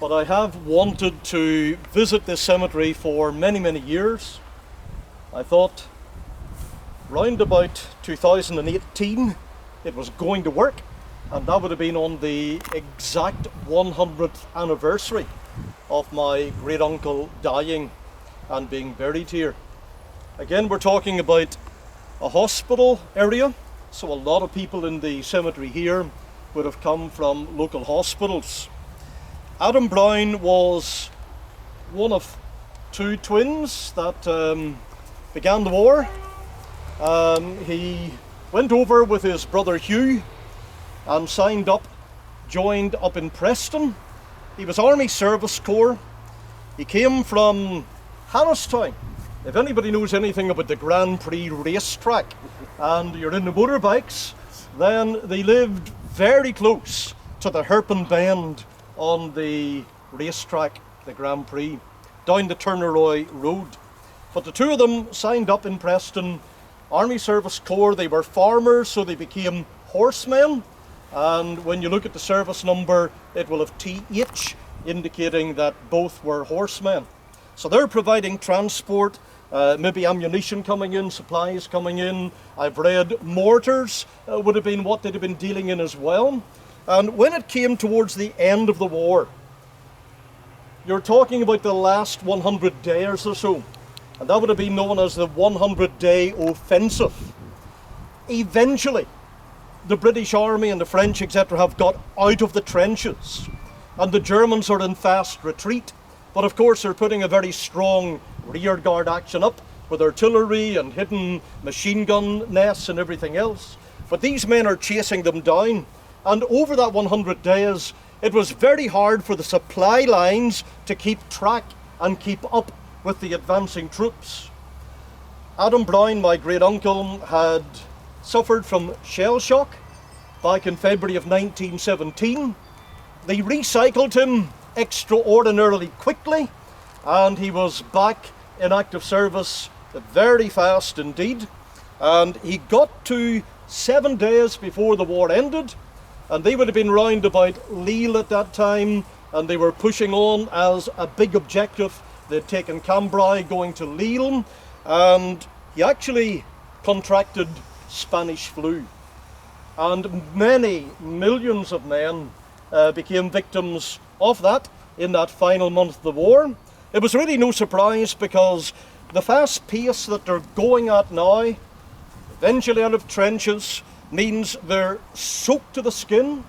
but I have wanted to visit this cemetery for many years. I thought round about 2018 it was going to work, and that would have been on the exact 100th anniversary of my great uncle dying and being buried here. Again, we're talking about a hospital area, so a lot of people in the cemetery here would have come from local hospitals. Adam Brown was one of two twins that began the war. He went over with his brother Hugh and signed up, joined up in Preston. He was Army Service Corps. He came from Hannistown. If anybody knows anything about the Grand Prix racetrack and you're into motorbikes, then they lived very close to the hairpin bend on the racetrack, the Grand Prix, down the Turneroy Road. But the two of them signed up in Preston, Army Service Corps. They were farmers, so they became horsemen. And when you look at the service number, it will have TH, indicating that both were horsemen. So they're providing transport, maybe ammunition coming in, supplies coming in. I've read mortars would have been what they'd have been dealing in as well. And when it came towards the end of the war, you're talking about the last 100 days or so, and that would have been known as the 100-day offensive. Eventually, the British Army and the French, etc., have got out of the trenches, and the Germans are in fast retreat. But of course, they're putting a very strong rearguard action up with artillery and hidden machine gun nests and everything else. But these men are chasing them down, and over that 100 days, it was very hard for the supply lines to keep track and keep up with the advancing troops. Adam Brown, my great uncle, had suffered from shell shock back in February of 1917. They recycled him extraordinarily quickly, and he was back in active service very fast indeed. And he got to 7 days before the war ended, and they would have been round about Lille at that time, and they were pushing on as a big objective. They'd taken Cambrai going to Lille, and he actually contracted Spanish flu. And many millions of men became victims of that in that final month of the war. It was really no surprise, because the fast pace that they're going at now, eventually out of trenches, means they're soaked to the skin.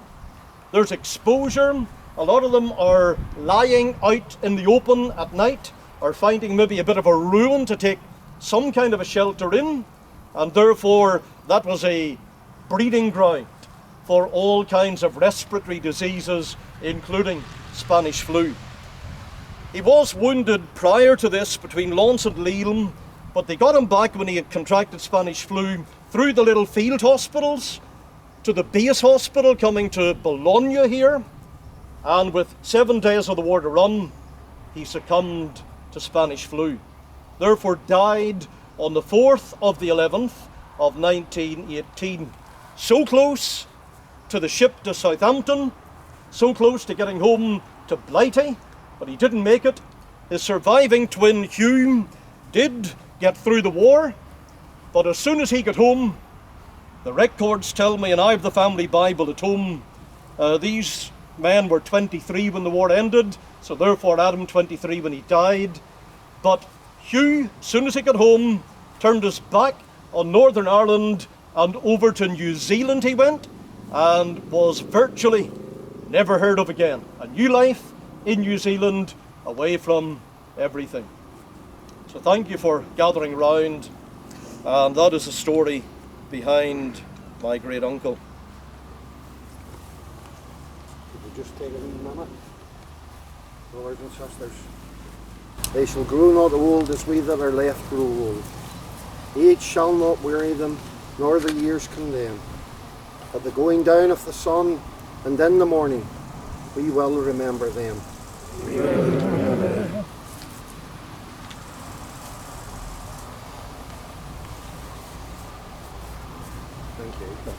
There's exposure. A lot of them are lying out in the open at night, or finding maybe a bit of a ruin to take some kind of a shelter in, and therefore that was a breeding ground for all kinds of respiratory diseases, including Spanish flu. He was wounded prior to this between Lens and Lille, but they got him back when he had contracted Spanish flu through the little field hospitals to the base hospital coming to Bologna here, and with 7 days of the war to run, he succumbed to Spanish flu. Therefore died on the 4th of the 11th of 1918. So close to the ship to Southampton, so close to getting home to Blighty, but he didn't make it. His surviving twin Hugh did get through the war, but as soon as he got home, the records tell me, and I have the family Bible at home, these men were 23 when the war ended, so therefore Adam 23 when he died. But Hugh, as soon as he got home, turned his back on Northern Ireland and over to New Zealand he went, and was virtually never heard of again. A new life in New Zealand, away from everything. So thank you for gathering round, and that is the story behind my great uncle. Could you just take a wee minute? Brothers and sisters, they shall grow not old as we that are left grow old. Age shall not weary them, nor the years condemn. At the going down of the sun and in the morning, we will remember them. We will remember them. Thank you.